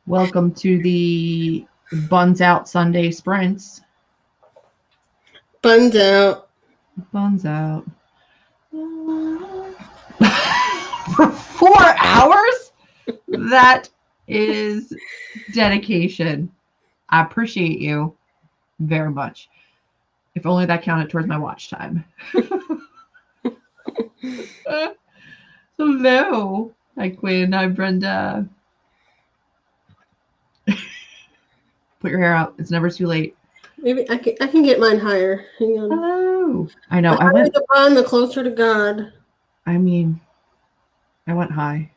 Welcome to the Buns Out Sunday Sprints. Buns out. Buns out. For 4 hours? That is dedication. I appreciate you very much. If only that counted towards my watch time. Hello. Hi, Quinn. Hi, Brenda. Put your hair up. It's never too late. Maybe I can get mine higher. Hang on. Hello. I know. The higher the bun, the closer to God. I mean, I went high.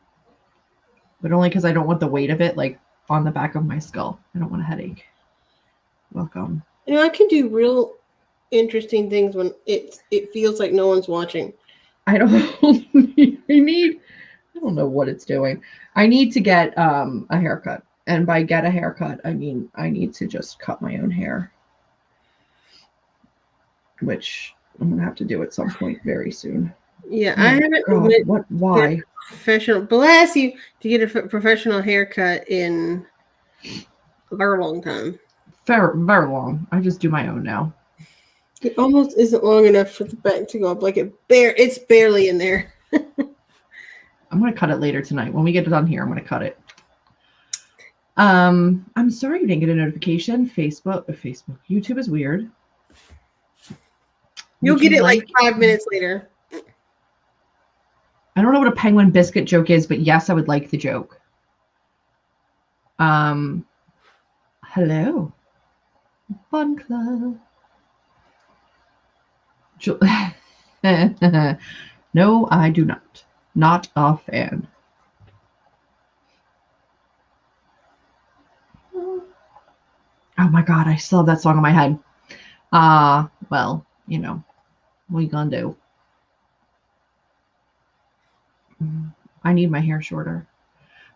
But only because I don't want the weight of it, like, on the back of my skull. I don't want a headache. Welcome. You know, I can do real interesting things when it feels like no one's watching. I don't know what it's doing. I need to get a haircut. And by get a haircut, I mean I need to just cut my own hair. Which I'm going to have to do at some point very soon. Yeah, I haven't why? Professional, bless you, to get a professional haircut in a very long time. Very, very long. I just do my own now. It almost isn't long enough for the back to go up. Like it's barely in there. I'm going to cut it later tonight. When we get done here, I'm going to cut it. I'm sorry you didn't get a notification. YouTube is weird. You'll get it like 5 minutes later. I don't know what a penguin biscuit joke is, but yes, I would like the joke. Hello. Fun Club. No, I do not. Not a fan. Oh my God, I still have that song in my head. Well, you know, what are you gonna do? I need my hair shorter.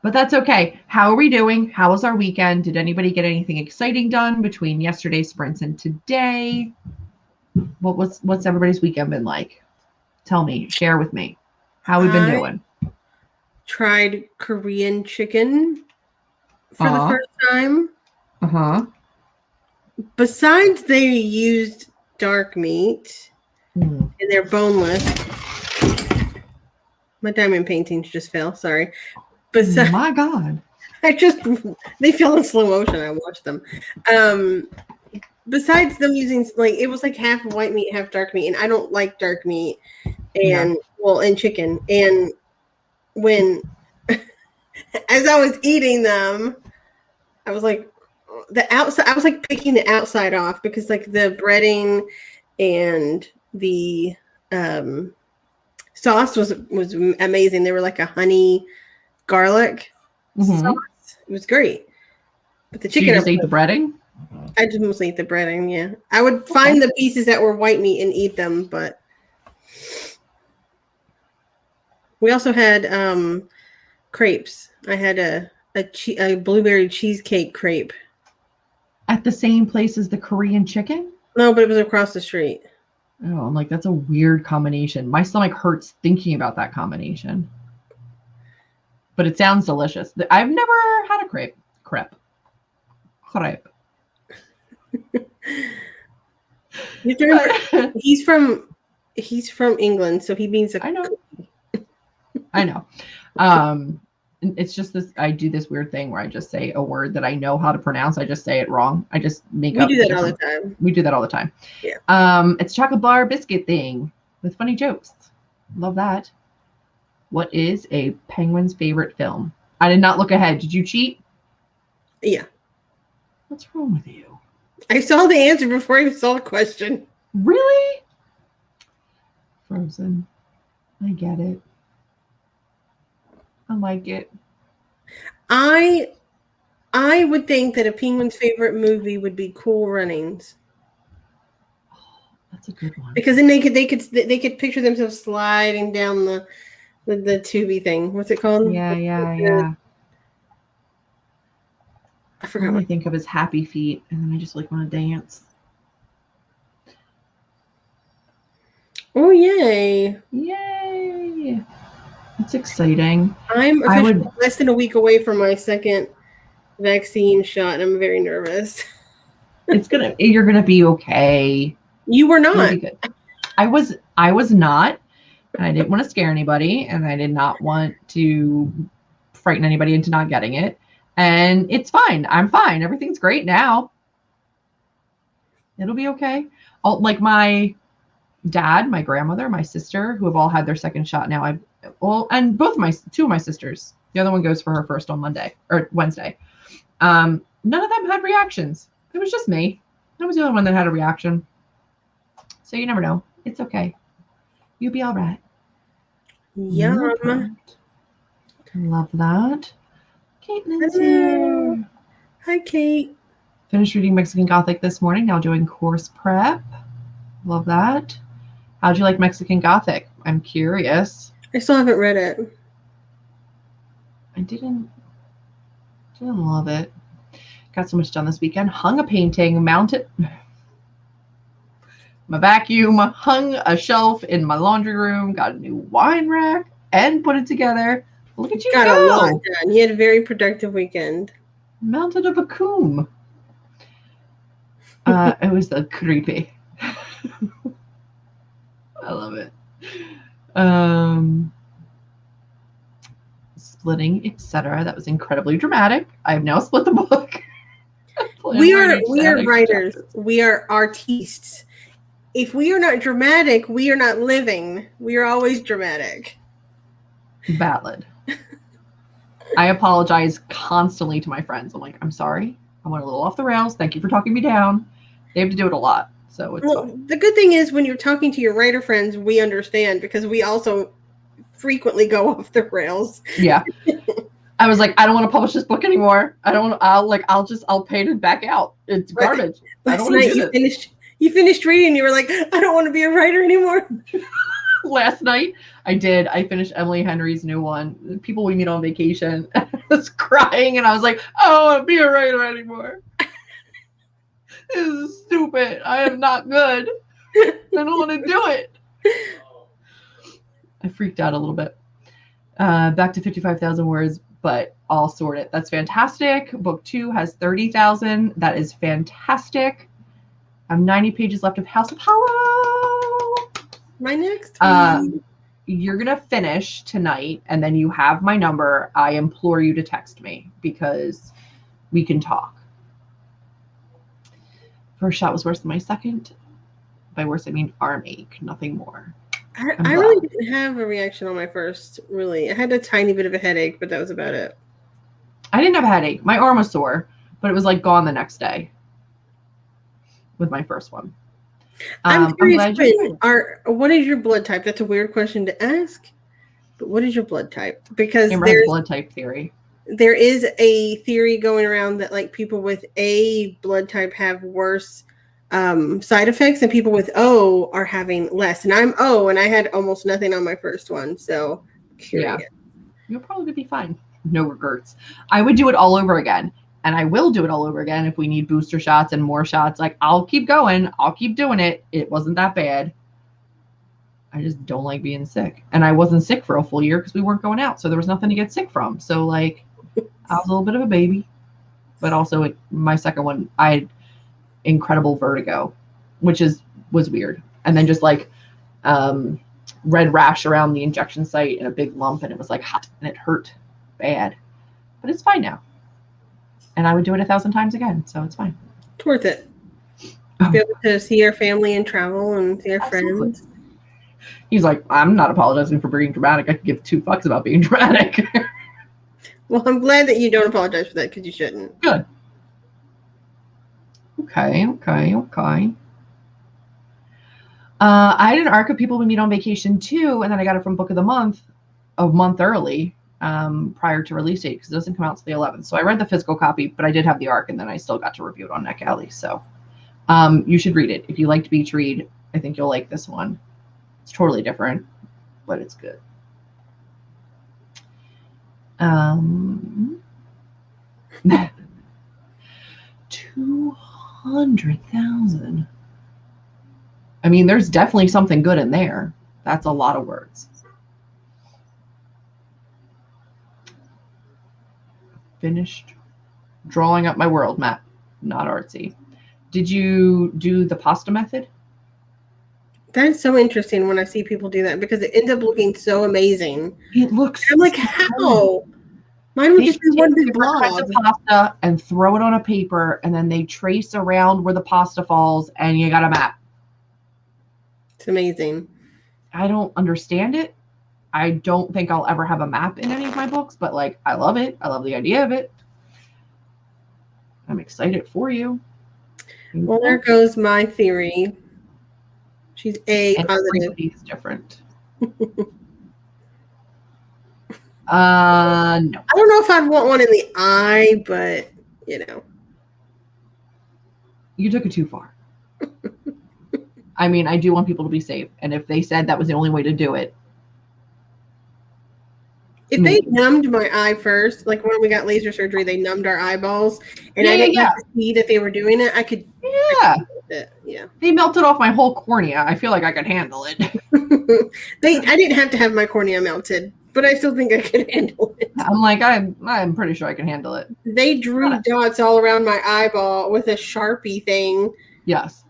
But that's okay. How are we doing? How was our weekend? Did anybody get anything exciting done between yesterday's sprints and today? What's everybody's weekend been like? Tell me, share with me. How we've been doing. Tried Korean chicken for the first time. Uh-huh. Besides, they used dark meat and they're boneless. My diamond paintings just fell. Sorry. Besides, my God. They fell in slow motion. I watched them. Besides them using, like, it was like half white meat, half dark meat. And I don't like dark meat and chicken. And when, as I was eating them, I was like, the outside, I was like picking the outside off because like the breading and the sauce was amazing. They were like a honey garlic sauce. It was great. But the chicken, you just ate the breading? I just mostly eat the breading. Yeah, I would find the pieces that were white meat and eat them. But we also had crepes. I had a blueberry cheesecake crepe. At the same place as the Korean chicken? No, but it was across the street. Oh, I'm like, that's a weird combination. My stomach hurts thinking about that combination. But it sounds delicious. I've never had a crepe. He's from England, so he means I know. It's just this. I do this weird thing where I just say a word that I know how to pronounce. I just say it wrong. I just make up. We do that all the time. We do that all the time. Yeah. It's chocolate bar biscuit thing with funny jokes. Love that. What is a penguin's favorite film? I did not look ahead. Did you cheat? Yeah. What's wrong with you? I saw the answer before I saw the question. Really? Frozen. I get it. I like it. I would think that a penguin's favorite movie would be Cool Runnings. Oh, that's a good one. Because then they could picture themselves sliding down the tubey thing. What's it called? Yeah. I forgot. All I think of is Happy Feet, and then I just like want to dance. Oh yay! That's exciting. I'm less than a week away from my second vaccine shot, and I'm very nervous. You're gonna be okay. You were You'll not. be good. I was not, and I didn't want to scare anybody, and I did not want to frighten anybody into not getting it. And it's fine. I'm fine. Everything's great now. It'll be okay. Like my dad, my grandmother, my sister, who have all had their second shot now. And two of my sisters. The other one goes for her first on Monday or Wednesday. None of them had reactions. It was just me. I was the only one that had a reaction. So you never know. It's okay. You'll be all right. Yum. Love that. Caitlin's here. Hi, Kate. Finished reading Mexican Gothic this morning. Now doing course prep. Love that. How'd you like Mexican Gothic? I'm curious. I still haven't read it. I didn't love it. Got so much done this weekend. Hung a painting, mounted my vacuum, hung a shelf in my laundry room, got a new wine rack, and put it together. Look at you got go. A lot done. You had a very productive weekend. Mounted a vacuum. It was creepy. I love it. Splitting, etc. That was incredibly dramatic. I have now split the book. We are writers. Chapters. We are artistes. If we are not dramatic, we are not living. We are always dramatic. Valid. I apologize constantly to my friends. I'm like, I'm sorry. I went a little off the rails. Thank you for talking me down. They have to do it a lot. So it's fine. The good thing is when you're talking to your writer friends, we understand because we also frequently go off the rails. Yeah. I was like, I don't want to publish this book anymore. I'll pay it back out. It's garbage. I don't want to do this. You finished reading and you were like, I don't want to be a writer anymore. Last night I did. I finished Emily Henry's new one, People We Meet on Vacation. I was crying and I was like, I don't want to be a writer anymore. This is stupid. I am not good. I don't want to do it. I freaked out a little bit. Back to 55,000 words, but all sorted. That's fantastic. Book 2 has 30,000. That is fantastic. I have 90 pages left of House of Hollow. My next you're going to finish tonight, and then you have my number. I implore you to text me because we can talk. First shot was worse than my second. By worse, I mean arm ache, nothing more. I really didn't have a reaction on my first, really. I had a tiny bit of a headache, but that was about it. I didn't have a headache. My arm was sore, but it was like gone the next day with my first one. I'm curious, what is your blood type? That's a weird question to ask, but what is your blood type? Because there's blood type theory. There is a theory going around that like people with A blood type have worse side effects and people with O are having less. And I'm O and I had almost nothing on my first one. So curious. Yeah. You'll probably be fine. No regrets. I would do it all over again. And I will do it all over again if we need booster shots and more shots. Like, I'll keep going. I'll keep doing it. It wasn't that bad. I just don't like being sick. And I wasn't sick for a full year because we weren't going out. So there was nothing to get sick from. So, like, I was a little bit of a baby. But also, my second one, I had incredible vertigo, which was weird. And then just, like, red rash around the injection site and a big lump. And it was, like, hot. And it hurt bad. But it's fine now. And I would do it 1,000 times again, so it's fine. It's worth it. Be able to see our family and travel and see our friends. He's like, I'm not apologizing for being dramatic. I could give 2 fucks about being dramatic. Well, I'm glad that you don't apologize for that because you shouldn't. Good. Okay. I had an arc of People We Meet on Vacation too, and then I got it from Book of the Month, a month early. Prior to release date because it doesn't come out till the 11th. So I read the physical copy, but I did have the arc and then I still got to review it on NetGalley. So you should read it. If you liked Beach Read, I think you'll like this one. It's totally different, but it's good. 200,000. I mean, there's definitely something good in there. That's a lot of words. Finished Drawing up my world map, not artsy. Did you do the pasta method? That's so interesting when I see people do that because it ends up looking so amazing. It looks. I'm like, So how? Mine would they just be take one big different kinds blob. of pasta and throw it on a paper, and then they trace around where the pasta falls, and you got a map. It's amazing. I don't understand it. I don't think I'll ever have a map in any of my books, but like, I love it. I love the idea of it. I'm excited for you. Well, there goes my theory. She's A And positive. everybody's different. No. I don't know if I'd want one in the eye, but you know. You took it too far. I mean, I do want people to be safe. And if they said that was the only way to do it. If they numbed my eye first, like when we got laser surgery, they numbed our eyeballs, and I didn't have to see that they were doing it. I could. Yeah. Yeah. They melted off my whole cornea. I feel like I could handle it. I didn't have to have my cornea melted, but I still think I could handle it. I'm like, I'm pretty sure I can handle it. They drew dots all around my eyeball with a Sharpie thing. Yes.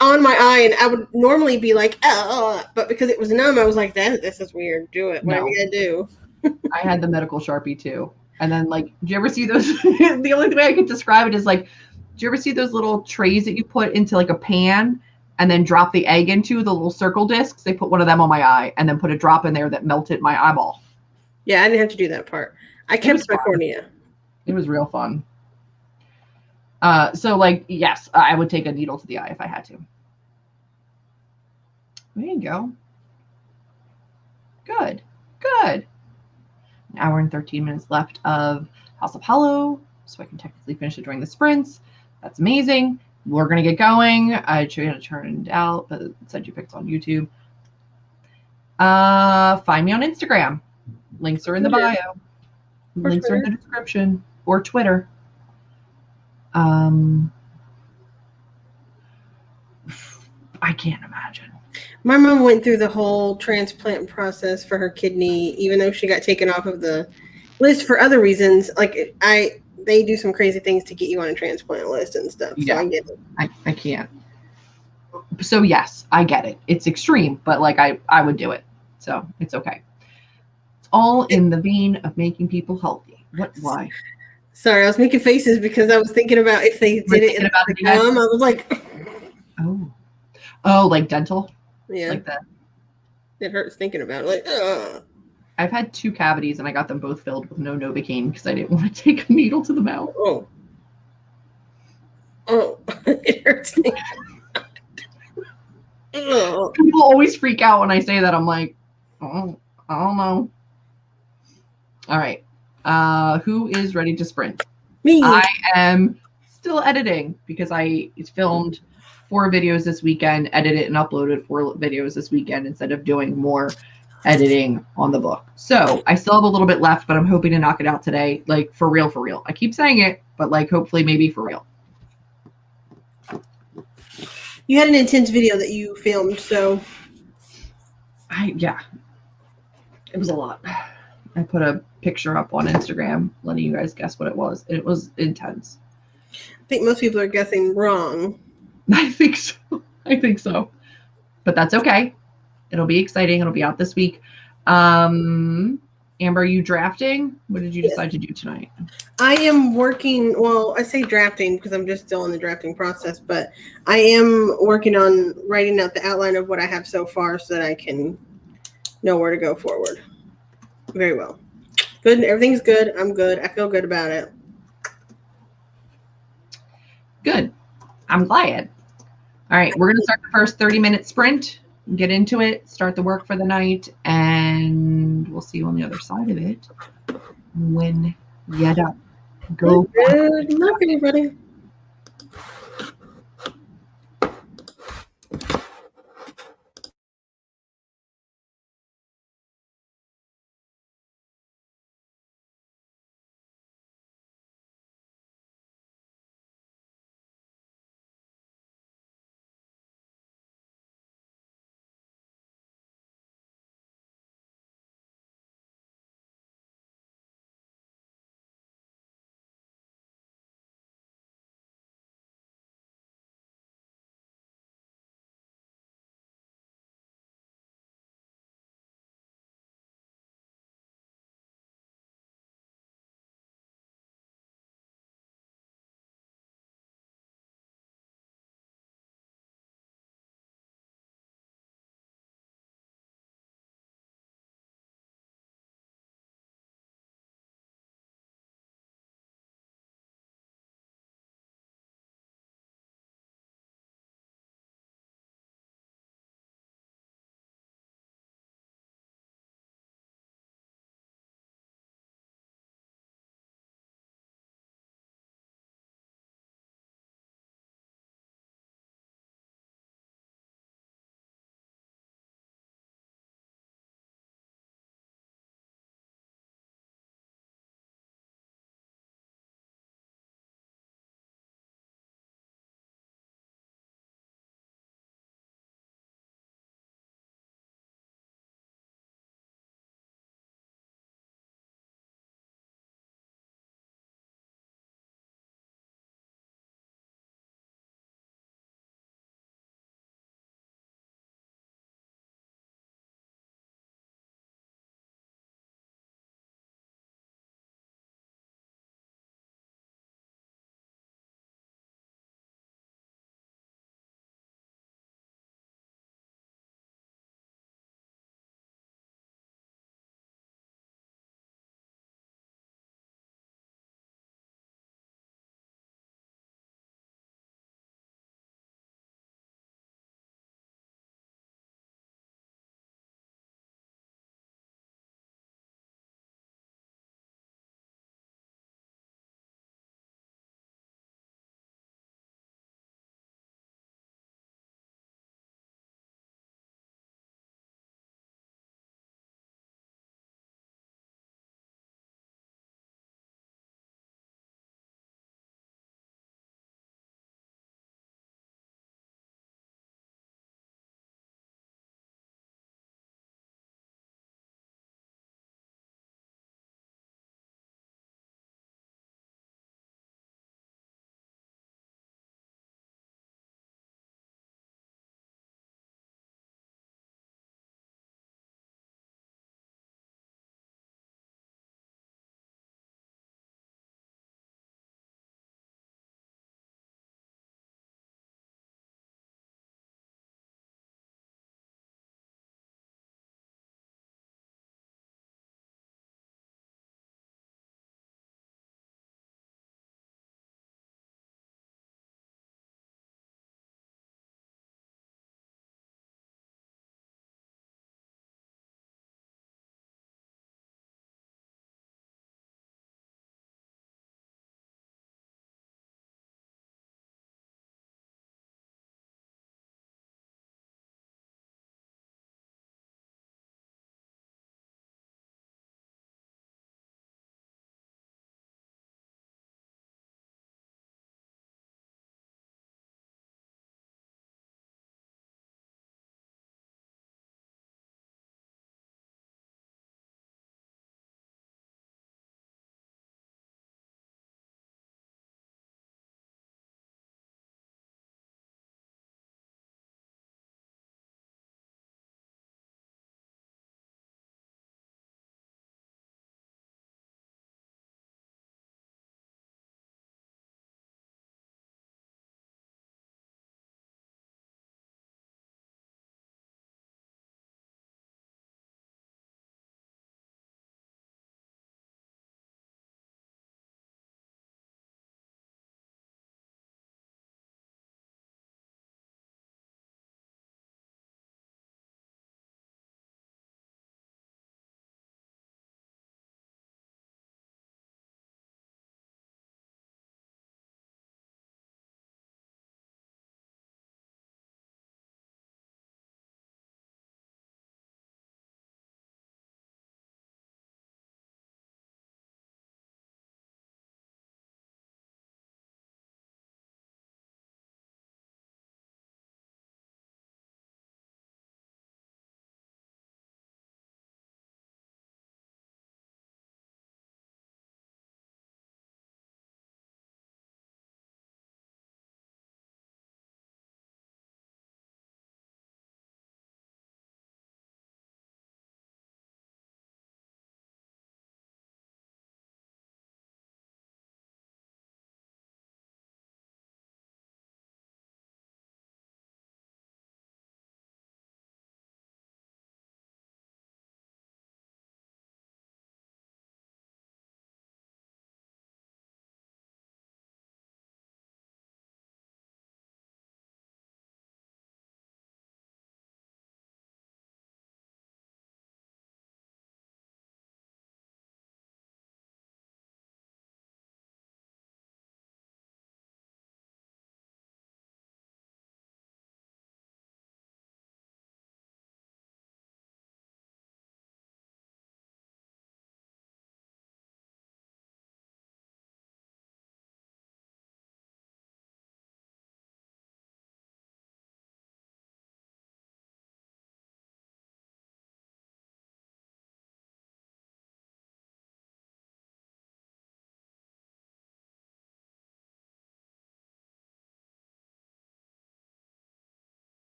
On my eye, and I would normally be like, oh, but because it was numb, I was like, this is weird. Do it. Whatever you gotta do. I had the medical Sharpie too. And then, like, do you ever see those? The only way I could describe it is like, do you ever see those little trays that you put into like a pan and then drop the egg into, the little circle discs? They put one of them on my eye and then put a drop in there that melted my eyeball. Yeah, I didn't have to do that part. I kept my cornea. It was real fun. So, like, yes, I would take a needle to the eye if I had to. There you go. Good. Good. An hour and 13 minutes left of House of Hollow, so I can technically finish it during the sprints. That's amazing. We're going to get going. I should have turned it out, but it said you picked on YouTube. Find me on Instagram. Links are in the bio. Links are in the description. Or Twitter. I can't imagine. My mom went through the whole transplant process for her kidney, even though she got taken off of the list for other reasons. Like they do some crazy things to get you on a transplant list and stuff. Yeah, so I get it. I can't. So yes, I get it. It's extreme, but like I would do it. So it's okay. It's all in the vein of making people healthy. Why? Sorry, I was making faces because I was thinking about if they did it about the gum. I was like, oh, like dental. Yeah, like that. It hurts thinking about it. Like, ugh. I've had 2 cavities and I got them both filled with no Novocaine because I didn't want to take a needle to the mouth. Oh, it hurts. People always freak out when I say that. I'm like, oh, I don't know. All right. Who is ready to sprint? Me. I am still editing because I filmed 4 videos this weekend, edited and uploaded 4 videos this weekend instead of doing more editing on the book. So I still have a little bit left, but I'm hoping to knock it out today. Like for real, for real. I keep saying it, but like hopefully maybe for real. You had an intense video that you filmed, so yeah. It was a lot. I put a picture up on Instagram letting you guys guess what it was. It was intense. I think most people are guessing wrong. I think so. But that's okay. It'll be exciting. It'll be out this week. Amber, are you drafting? What did you decide to do tonight? I am working, well, I say drafting because I'm just still in the drafting process, but I am working on writing out the outline of what I have so far so that I can know where to go forward. Very well. Good. Everything's good. I'm good. I feel good about it. Good. I'm glad. All right. We're going to start the first 30-minute sprint, get into it, start the work for the night, and we'll see you on the other side of it when you're done. Go. Good luck, everybody.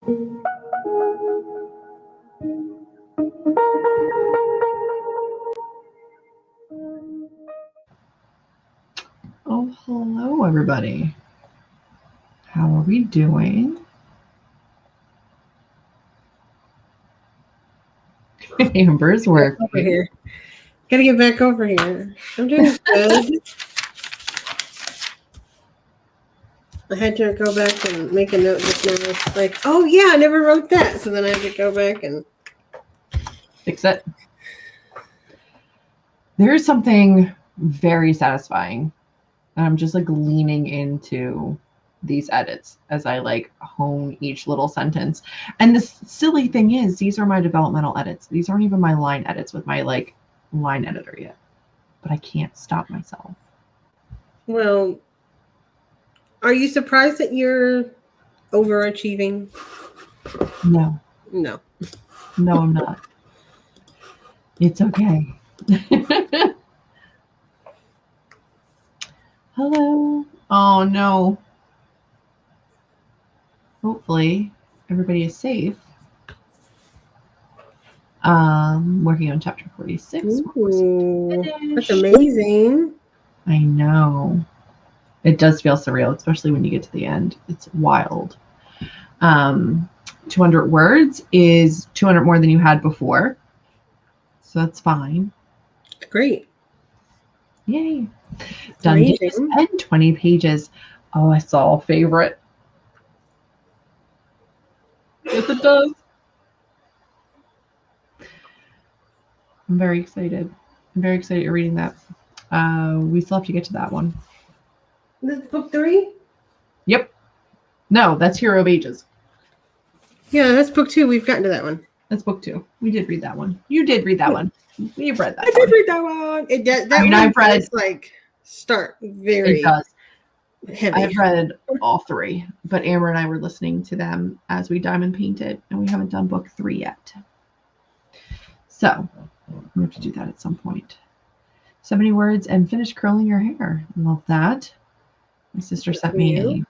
Oh, hello, everybody. How are we doing? Amber's work. Over here. Gotta get back over here. I'm doing good. I had to go back and make a note just now. It's like, oh yeah, I never wrote that. So then I had to go back and fix it. There is something very satisfying. And I'm just like leaning into these edits as I like hone each little sentence. And the silly thing is, these are my developmental edits. These aren't even my line edits with my like line editor yet. But I can't stop myself. Well, are you surprised that you're overachieving? No. No. No, I'm not. It's okay. Hello. Oh no. Hopefully everybody is safe. Working on chapter 46. Ooh, that's amazing. I know. It does feel surreal, especially when you get to the end. It's wild. 200 words is 200 more than you had before. So that's fine. Great. Yay. Done dishes and 20 pages. Oh, I saw a favorite. Yes, it does. I'm very excited. I'm very excited you're reading that. We still have to get to that one. That's book 3? Yep. No, that's Hero of Ages. Yeah, that's book 2. We've gotten to that one. That's book 2. We did read that one. You did read that one. You've read that I did read that one. It does. That one I've read like start very. It does. Heavy. I've read all 3, but Amber and I were listening to them as we diamond painted, and we haven't done book 3 yet. So we have to do that at some point. 70 words and finish curling your hair. Love that. My sister sent me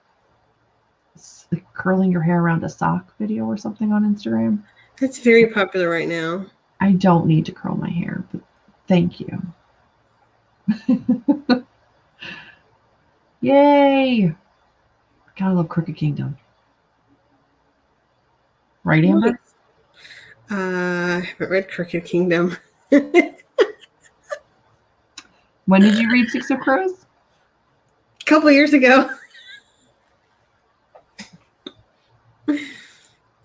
a curling your hair around a sock video or something on Instagram. That's very popular right now. I don't need to curl my hair, but thank you. Yay! Gotta love Crooked Kingdom. Right, Amber? I haven't read Crooked Kingdom. When did you read Six of Crows? A couple years ago.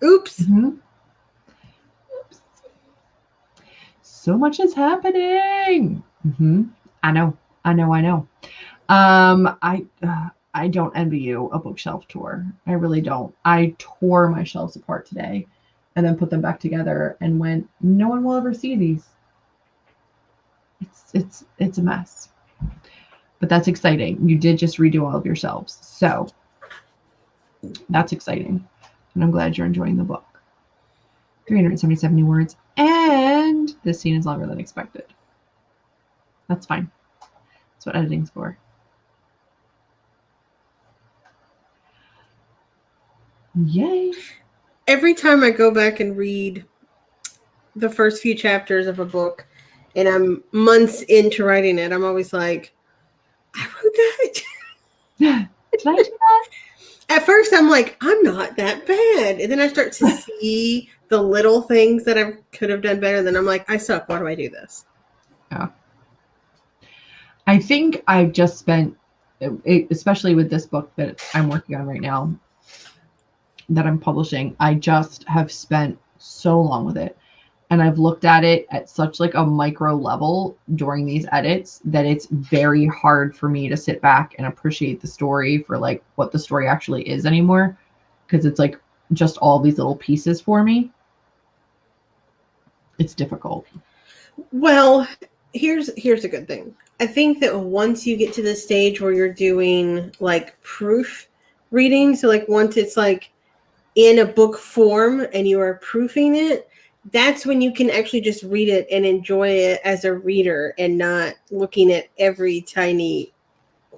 Oops. Mm-hmm. Oops. So much is happening. Mm-hmm. I know. I don't envy you a bookshelf tour. I really don't. I tore my shelves apart today and then put them back together and went, no one will ever see these. It's a mess. But that's exciting. You did just redo all of your shelves. So that's exciting. And I'm glad you're enjoying the book. 377 words. And this scene is longer than expected. That's fine. That's what editing's for. Yay. Every time I go back and read the first few chapters of a book and I'm months into writing it, I'm always like, I wrote that. Did I do that? At first, I'm like, I'm not that bad. And then I start to see the little things that I could have done better. Then I'm like, I suck. Why do I do this? Yeah. I think I've just spent, especially with this book that I'm working on right now, that I'm publishing, I just have spent so long with it. And I've looked at it at such like a micro level during these edits that it's very hard for me to sit back and appreciate the story for like what the story actually is anymore. Because it's like just all these little pieces for me. It's difficult. Well, here's a good thing. I think that once you get to the stage where you're doing like proof reading, so like once it's like in a book form and you are proofing it, that's when you can actually just read it and enjoy it as a reader and not looking at every tiny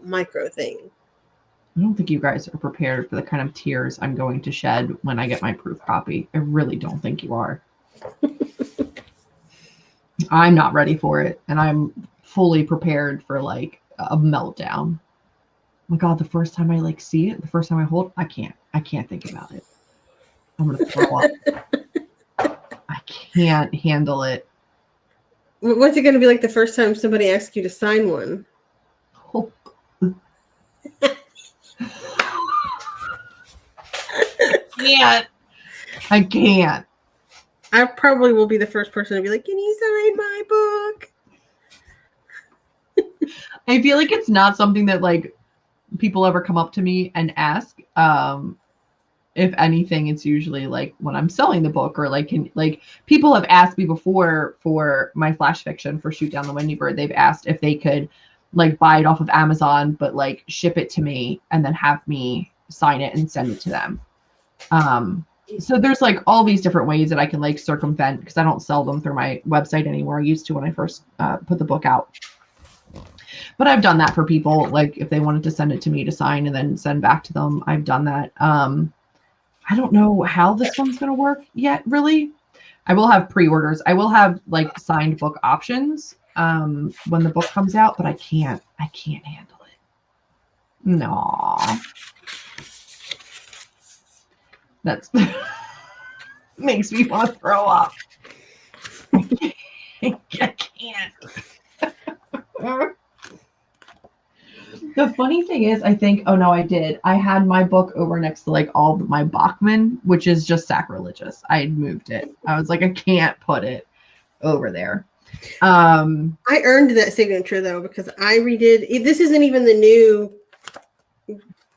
micro thing. I don't think you guys are prepared for the kind of tears I'm going to shed when I get my proof copy. I really don't think you are. I'm not ready for it, and I'm fully prepared for like a meltdown. Oh my God, the first time I like see it, the first time I hold, I can't think about it. I'm gonna throw up. I can't handle it. What's it going to be like the first time somebody asks you to sign one? Oh. I can't. I probably will be the first person to be like, can you sign my book? I feel like it's not something that like people ever come up to me and ask. If anything, it's usually like when I'm selling the book, or like people have asked me before for my flash fiction for Shoot Down the Windy Bird. They've asked if they could like buy it off of Amazon, but like ship it to me and then have me sign it and send it to them. So there's like all these different ways that I can like circumvent, because I don't sell them through my website anymore. I used to when I first put the book out. But I've done that for people, like if they wanted to send it to me to sign and then send back to them, I've done that. I don't know how this one's going to work yet, really. I will have pre-orders. I will have like signed book options when the book comes out, but I can't handle it. No. That's makes me want to throw up. I can't. The funny thing is, I think, oh no, I did. I had my book over next to like all my Bachman, which is just sacrilegious. I had moved it. I was like, I can't put it over there. I earned that signature though, because I redid. This isn't even the new.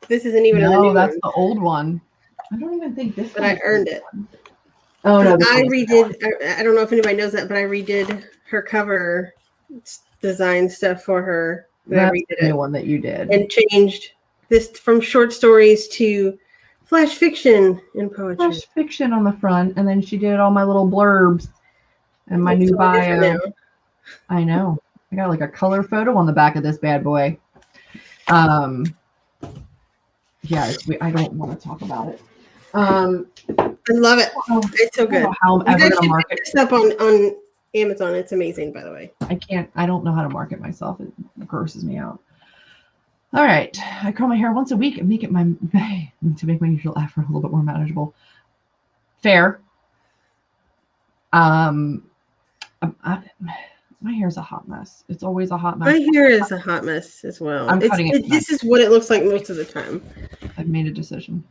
This isn't even the new that's one. the old one. I don't even think this. But I earned it. Oh no, I redid. I don't know if anybody knows that, but I redid her cover design stuff for her. That's the new one that you did. And changed this from short stories to flash fiction and poetry. Flash fiction on the front, and then she did all my little blurbs and my new bio. I know. I got like a color photo on the back of this bad boy. Yeah, I don't want to talk about it. I love it. It's so good. How I'm ever gonna market this up on Amazon. It's amazing, by the way. I don't know how to market myself. It grosses me out. All right. I curl my hair once a week and make it to make my usual afro a little bit more manageable. Fair. My hair's a hot mess. It's always a hot mess. My hair is a hot mess as well. I'm cutting it. This is what it looks like most of the time. I've made a decision.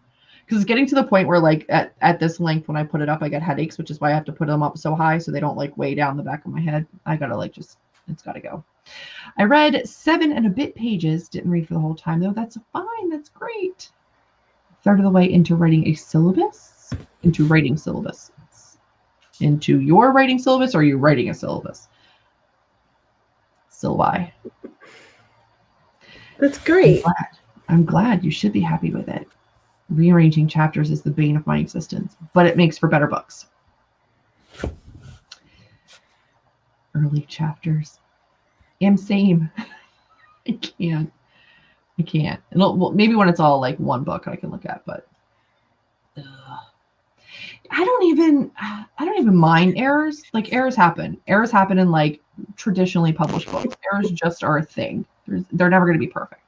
Because it's getting to the point where like at this length, when I put it up, I get headaches, which is why I have to put them up so high so they don't like weigh down the back of my head. I gotta like it's gotta go. I read 7 and a bit pages. Didn't read for the whole time though. That's fine. That's great. Third of the way into writing a syllabus. Into writing syllabus. Into your writing syllabus, or are you writing a syllabus? Syllabi. That's great. I'm glad. You should be happy with it. Rearranging chapters is the bane of my existence, but it makes for better books. Early chapters. Same. I can't. Maybe when it's all like one book I can look at, but I don't even mind errors. Like errors happen. Errors happen in like traditionally published books. Errors just are a thing. They're never going to be perfect.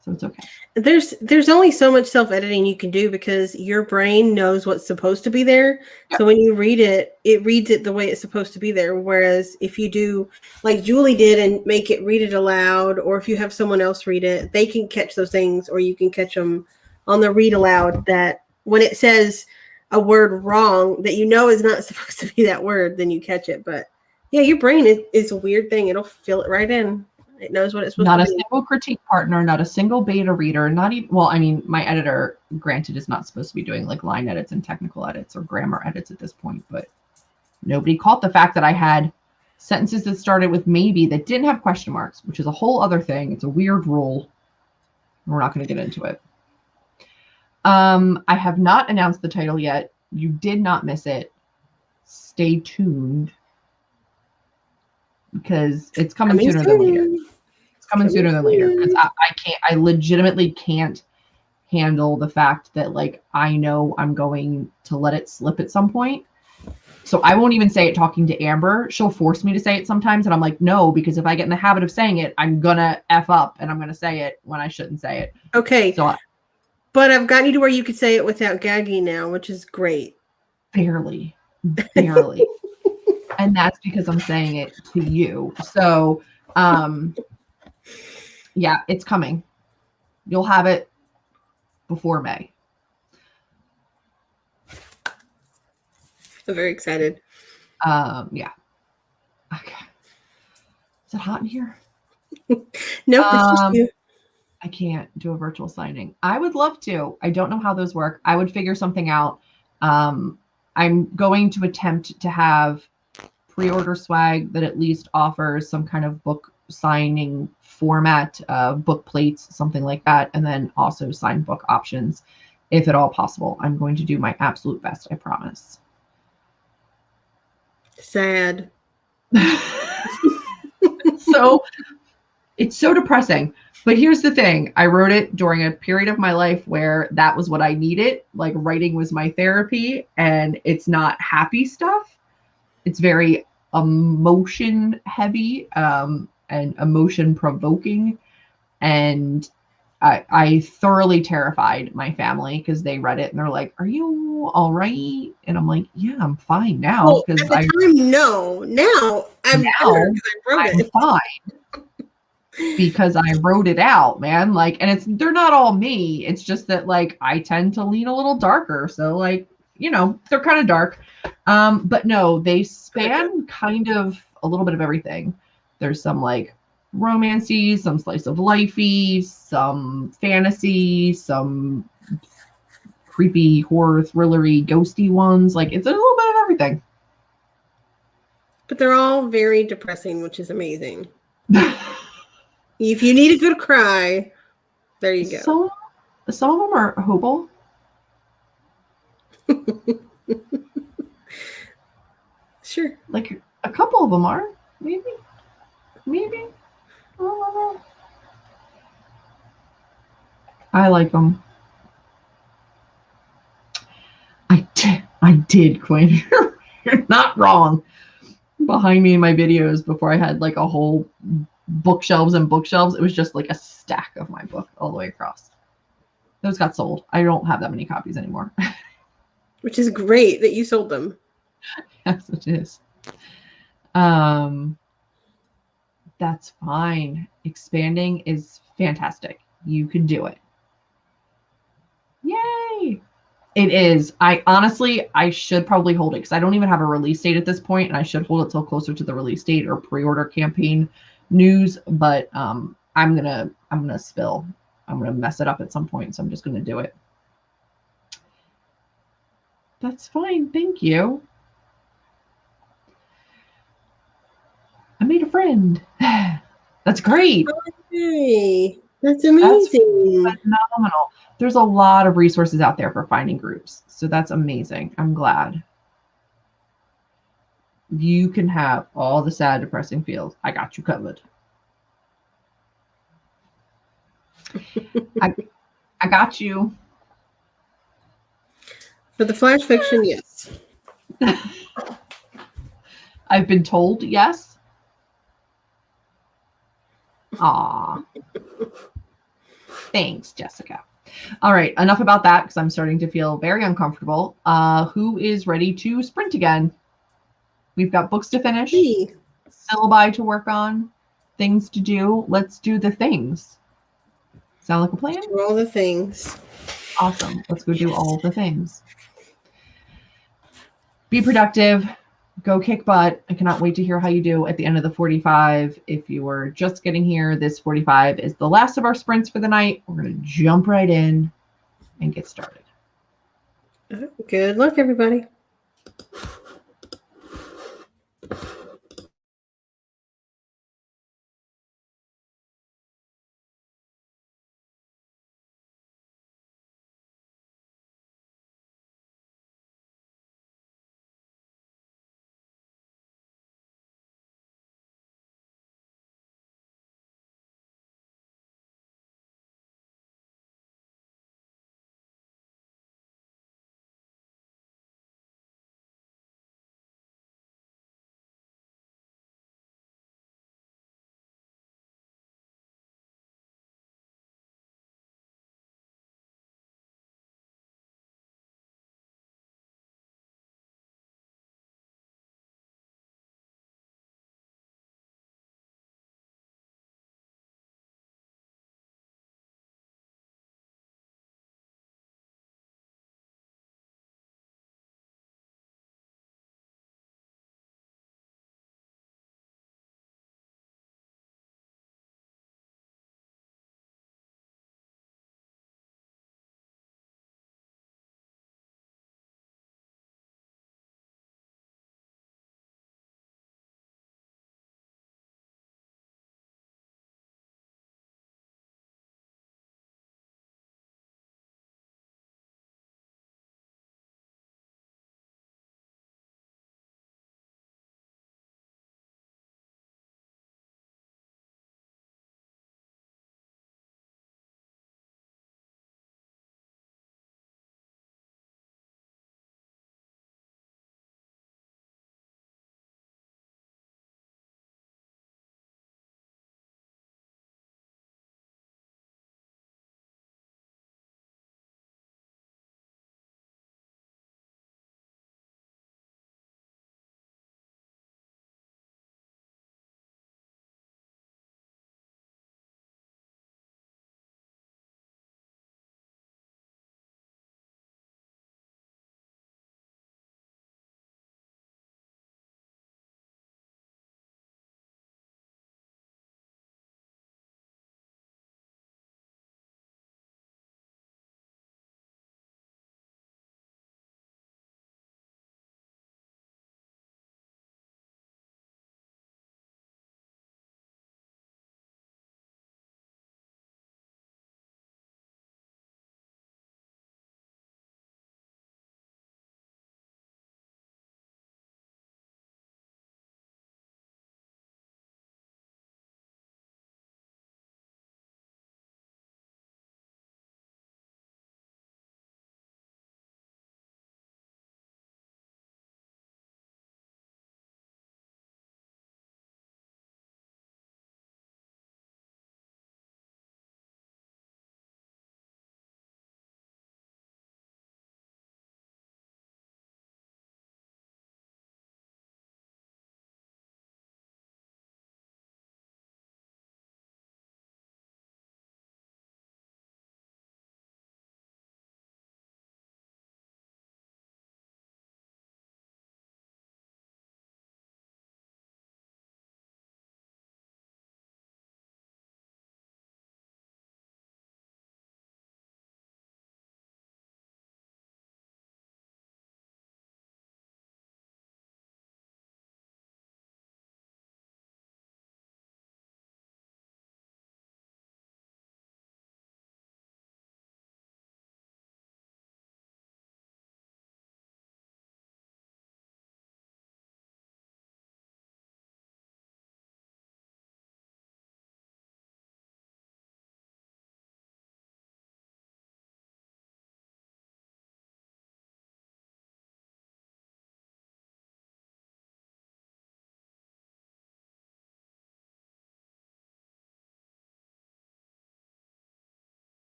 So it's okay. There's only so much self-editing you can do because your brain knows what's supposed to be there. Yep. So when you read it, it reads it the way it's supposed to be there. Whereas if you do like Julie did and make it read it aloud, or if you have someone else read it, they can catch those things, or you can catch them on the read aloud, that when it says a word wrong that you know is not supposed to be that word, then you catch it. But yeah, your brain is a weird thing. It'll fill it right in. It knows what it's supposed to be. Not a single critique partner, not a single beta reader, not even, well, I mean, my editor, granted, is not supposed to be doing like line edits and technical edits or grammar edits at this point, but nobody caught the fact that I had sentences that started with maybe that didn't have question marks, which is a whole other thing. It's a weird rule. We're not going to get into it. I have not announced the title yet. You did not miss it. Stay tuned, because it's coming sooner than later. It's coming sooner than later, because I legitimately can't handle the fact that like I know I'm going to let it slip at some point. So I won't even say it talking to Amber. She'll force me to say it sometimes. And I'm like, no, because if I get in the habit of saying it, I'm going to F up and I'm going to say it when I shouldn't say it. Okay. So but I've gotten you to where you could say it without gagging now, which is great. Barely. And that's because I'm saying it to you. So, yeah, it's coming. You'll have it before May. I'm very excited. Yeah. Okay. Is it hot in here? Nope, it's just you. I can't do a virtual signing. I would love to. I don't know how those work. I would figure something out. I'm going to attempt to have pre-order swag that at least offers some kind of book signing format, book plates, something like that, and then also signed book options, if at all possible. I'm going to do my absolute best, I promise. Sad. So it's so depressing. But here's the thing. I wrote it during a period of my life where that was what I needed. Like writing was my therapy, and it's not happy stuff. It's very emotion heavy, and emotion provoking. And I thoroughly terrified my family because they read it and they're like, "Are you all right?" And I'm like, "Yeah, I'm fine now." Well, at the time, no. Now I'm better because I wrote it. Fine because I wrote it out, man. Like, and they're not all me. It's just that like I tend to lean a little darker. So like, they're kind of dark. But no, they span kind of a little bit of everything. There's some like romancy, some slice of lifey, some fantasy, some creepy horror thrillery ghosty ones. Like it's a little bit of everything. But they're all very depressing, which is amazing. If you need a good cry, there you go. Some of them are hopeful. Sure. Like a couple of them are. Maybe. I don't know. I like them. I did, Quinn. You're not wrong. Behind me in my videos, before I had like a whole bookshelves and bookshelves, it was just like a stack of my book all the way across. Those got sold. I don't have that many copies anymore. Which is great that you sold them. Yes, it is. That's fine. Expanding is fantastic. You can do it. Yay! It is. I should probably hold it because I don't even have a release date at this point, and I should hold it till closer to the release date or pre-order campaign news. But I'm gonna spill. I'm gonna mess it up at some point, so I'm just gonna do it. That's fine. Thank you. I made a friend. That's great. Hey, that's amazing. That's phenomenal. There's a lot of resources out there for finding groups. So that's amazing. I'm glad. You can have all the sad, depressing feels. I got you covered. I got you. For the flash fiction, yes. I've been told yes. Aw. Thanks, Jessica. All right, enough about that because I'm starting to feel very uncomfortable. Who is ready to sprint again? We've got books to finish, syllabi to work on, things to do. Let's do the things. Sound like a plan? Do all the things. Awesome. Let's go do all the things. Be productive. Go kick butt. I cannot wait to hear how you do at the end of the 45. If you were just getting here, this 45 is the last of our sprints for the night. We're going to jump right in and get started. Good luck, everybody.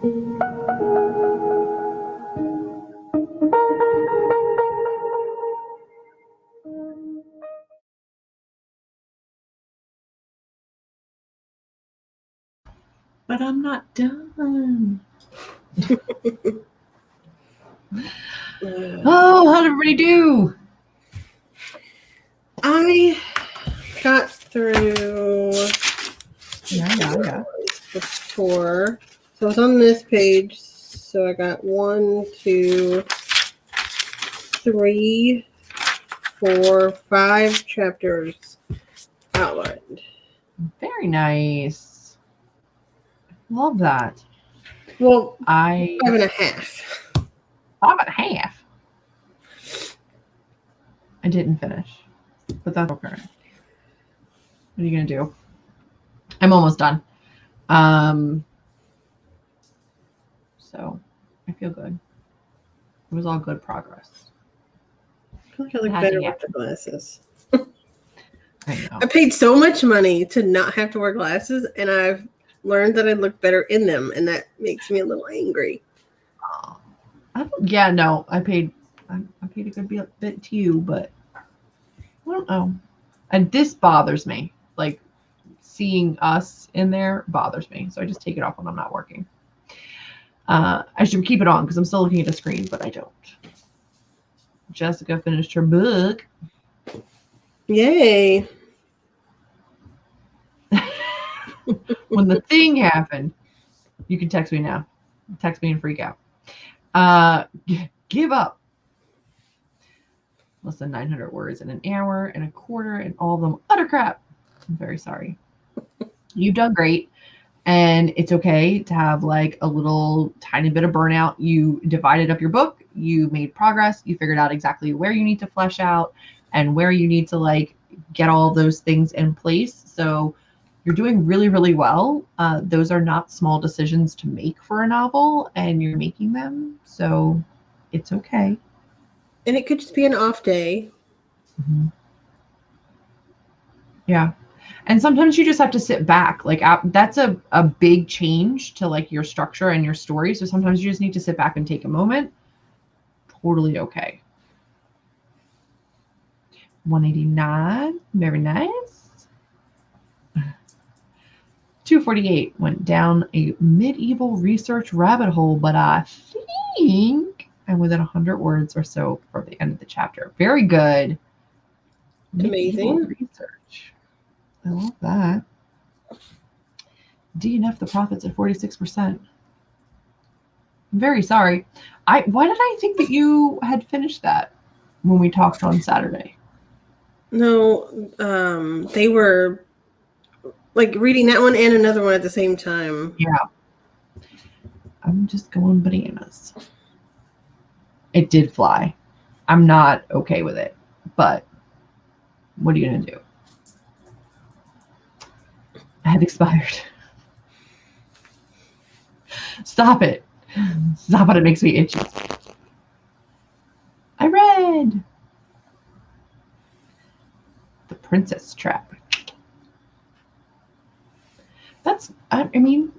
But I'm not done. Oh, how'd everybody do? I got through Yeah. before. So it's on this page. So I got 1, 2, 3, 4, 5 chapters outlined. Very nice. Love that. Well, 5.5. 5.5. I didn't finish, but that's okay. What are you gonna do? I'm almost done. So I feel good. It was all good progress. I feel like I look better with the glasses. I know. I paid so much money to not have to wear glasses, and I've learned that I look better in them, and that makes me a little angry. Yeah, no, I paid a good bit to you, but I don't know. And this bothers me. Like, seeing us in there bothers me. So I just take it off when I'm not working. I should keep it on because I'm still looking at the screen, but I don't. Jessica finished her book. Yay. When the thing happened, you can text me now. Text me and freak out. Give up. Less than 900 words in an hour and a quarter, and all of them utter crap. I'm very sorry. You've done great. And it's okay to have like a little tiny bit of burnout. You divided up your book. You made progress. You figured out exactly where you need to flesh out and where you need to like get all those things in place. So you're doing really, really well. Those are not small decisions to make for a novel, and you're making them. So it's okay. And it could just be an off day. Mm-hmm. Yeah. And sometimes you just have to sit back. Like that's a big change to like your structure and your story. So sometimes you just need to sit back and take a moment. Totally okay. 189. Very nice. 248 went down a medieval research rabbit hole, but I think I'm within 100 words or so for the end of the chapter. Very good. Amazing. Medieval research. I love that. DNF the profits at 46%. I'm very sorry. Why did I think that you had finished that when we talked on Saturday? No, they were like reading that one and another one at the same time. Yeah. I'm just going bananas. It did fly. I'm not okay with it, but what are you going to do? I had expired. Stop it. Stop it. It makes me itchy. I read The Princess Trap. I mean,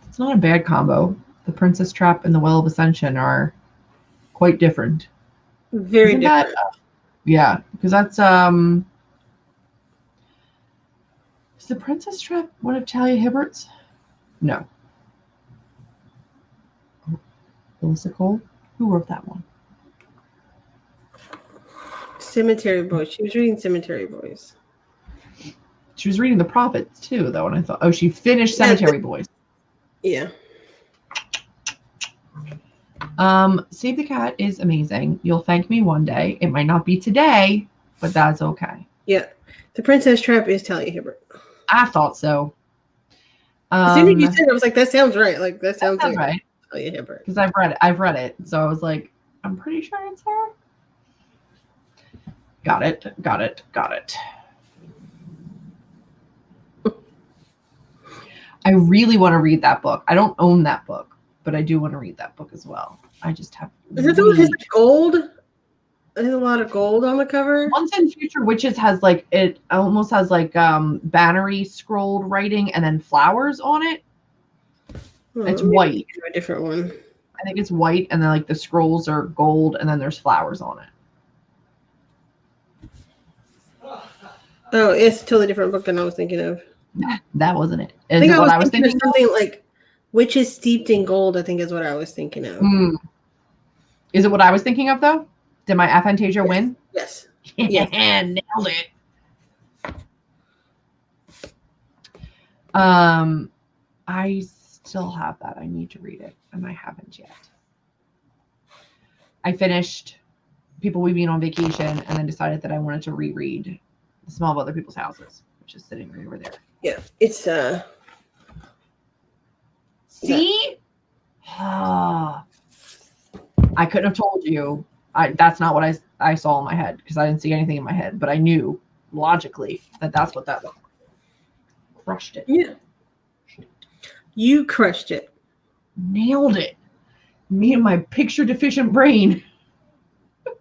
it's not a bad combo. The Princess Trap and The Well of Ascension are quite different. Very different. Yeah, because that's is The Princess Trap one of Talia Hibbert's? No. Alyssa Cole? Who wrote that one? Cemetery Boys. She was reading Cemetery Boys. She was reading The Prophets too, though, and I thought, oh, she finished Cemetery Boys. Yeah. Save the Cat is amazing. You'll thank me one day. It might not be today, but that's okay. Yeah. The Princess Trap is Talia Hibbert. I thought so. As soon as you said it, I was like, that sounds right. Like that sounds like right. Talia Hibbert. Because I've read it. So I was like, I'm pretty sure it's her. Got it. I really want to read that book. I don't own that book, but I do want to read that book as well. I just have. Is that the one that has gold? There's a lot of gold on the cover. Once and Future Witches has like, it almost has like bannery scrolled writing and then flowers on it. It's white. A different one. I think it's white, and then like the scrolls are gold, and then there's flowers on it. Oh, it's a totally different book than I was thinking of. That wasn't it. Is it what I was thinking? Something like Witches Steeped in Gold, I think is what I was thinking of. Is it what I was thinking of, though? Did my Aphantasia win? Yes. Yeah, nailed it. I still have that. I need to read it, and I haven't yet. I finished People We've Been on Vacation, and then decided that I wanted to reread The Smell of Other People's Houses, which is sitting right over there. Yeah, it's See? I couldn't have told you. That's not what I saw in my head, because I didn't see anything in my head, but I knew logically that that's what that was. Crushed it. Yeah. You crushed it. Nailed it. Me and my picture deficient brain. I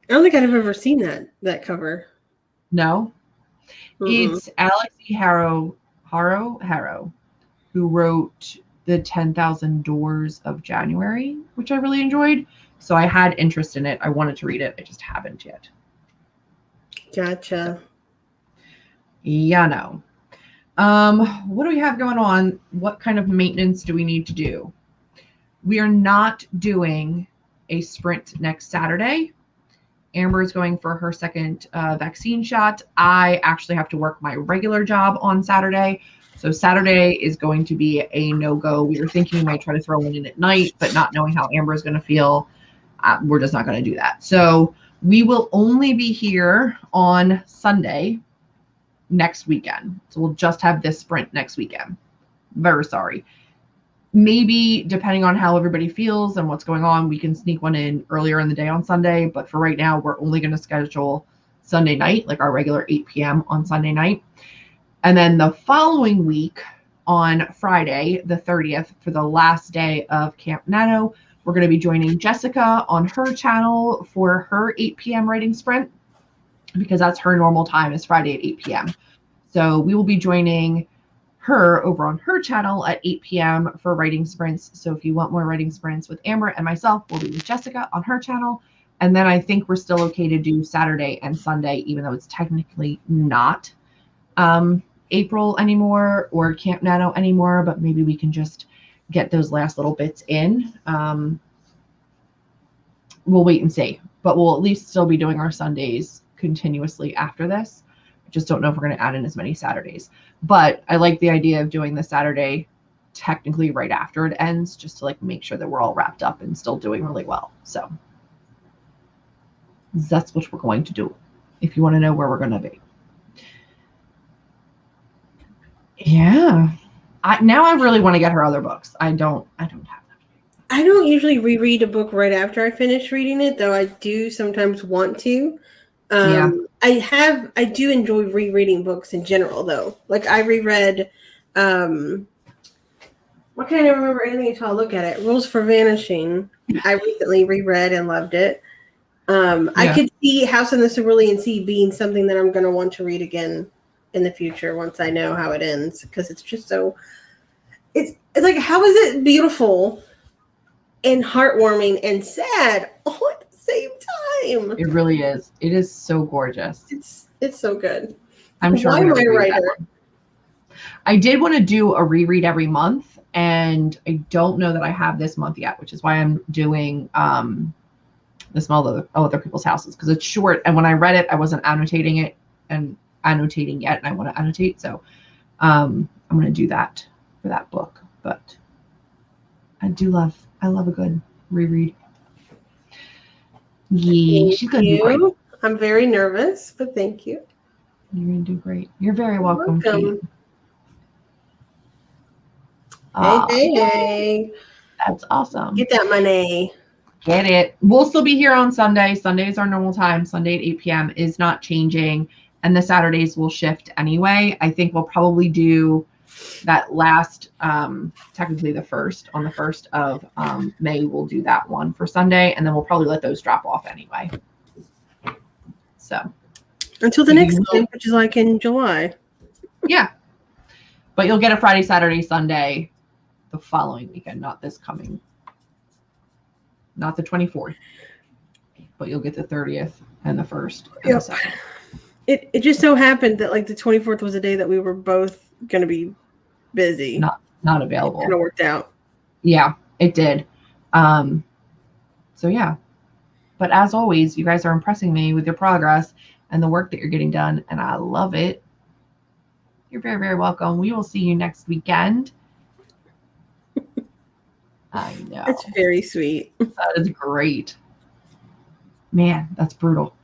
don't think I've ever seen that cover. No. It's Alex E. Harrow, who wrote The 10,000 Doors of January, which I really enjoyed. So I had interest in it. I wanted to read it. I just haven't yet. Gotcha. Yeah, no. What do we have going on? What kind of maintenance do we need to do? We are not doing a sprint next Saturday. Amber is going for her second vaccine shot. I actually have to work my regular job on Saturday. So Saturday is going to be a no-go. We were thinking we might try to throw one in at night, but not knowing how Amber is going to feel, we're just not going to do that. So we will only be here on Sunday next weekend. So we'll just have this sprint next weekend. Very sorry. Maybe depending on how everybody feels and what's going on, we can sneak one in earlier in the day on Sunday. But for right now, we're only going to schedule Sunday night, like our regular 8 p.m. on Sunday night. And then the following week on Friday, the 30th, for the last day of Camp Nano, we're going to be joining Jessica on her channel for her 8 p.m. writing sprint, because that's her normal time, is Friday at 8 p.m. So we will be joining her over on her channel at 8 p.m. for writing sprints. So if you want more writing sprints with Amber and myself, we'll be with Jessica on her channel. And then I think we're still okay to do Saturday and Sunday, even though it's technically not April anymore or Camp Nano anymore, but maybe we can just get those last little bits in. We'll wait and see, but we'll at least still be doing our Sundays continuously after this. I just don't know if we're going to add in as many Saturdays, but I like the idea of doing the Saturday technically right after it ends, just to like make sure that we're all wrapped up and still doing really well. So that's what we're going to do, if you want to know where we're going to be. Yeah. Now I really want to get her other books. I don't have them. I don't usually reread a book right after I finish reading it, though I do sometimes want to. I do enjoy rereading books in general, though. Like I reread, why can't I remember anything until I look at it? Rules for Vanishing. I recently reread and loved it. I could see House in the Cerulean Sea being something that I'm going to want to read again in the future once I know how it ends, because it's just so. It's like, how is it beautiful and heartwarming and sad all at the same time? It really is. It is so gorgeous. It's so good. I'm sure. Why am I a writer? I did want to do a reread every month, and I don't know that I have this month yet, which is why I'm doing The Smell of Other People's Houses, because it's short. And when I read it, I wasn't annotating it and annotating yet, and I want to annotate. So I'm going to do that for that book. But I love a good reread. Yeah, she's going to do great. I'm very nervous, but thank you. You're going to do great. You're very welcome. Hey. That's awesome. Get that money. Get it. We'll still be here on Sunday. Sunday is our normal time. Sunday at 8 p.m. is not changing. And the Saturdays will shift anyway. I think we'll probably do that last, technically the 1st of May, we'll do that one for Sunday. And then we'll probably let those drop off anyway. So. Until the next one, which is like in July. Yeah. But you'll get a Friday, Saturday, Sunday the following weekend, not this coming, not the 24th, but you'll get the 30th and the 1st and the 2nd. It just so happened that like the 24th was a day that we were both going to be busy. Not available. It kind of worked out. Yeah, it did. So yeah. But as always, you guys are impressing me with your progress and the work that you're getting done, and I love it. You're very, very welcome. We will see you next weekend. I know. That's very sweet. That is great. Man, that's brutal.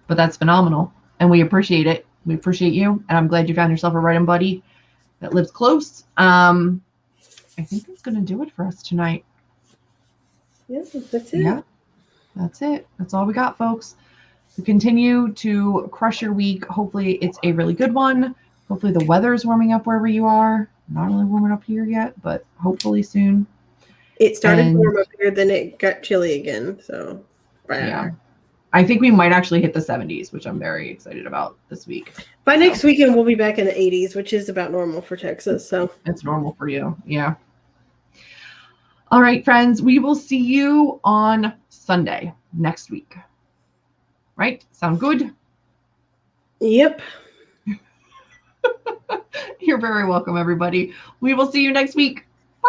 But that's phenomenal. And we appreciate it. We appreciate you. And I'm glad you found yourself a writing buddy that lives close. I think that's going to do it for us tonight. Yeah, that's it. Yeah, that's it. That's all we got, folks. We continue to crush your week. Hopefully it's a really good one. Hopefully the weather is warming up wherever you are. Not really warming up here yet, but hopefully soon. It started warm up here, then it got chilly again. So, yeah. I think we might actually hit the 70s, which I'm very excited about this week. By next weekend, we'll be back in the 80s, which is about normal for Texas. So it's normal for you. Yeah. All right, friends, we will see you on Sunday next week. Right? Sound good? Yep. You're very welcome, everybody. We will see you next week.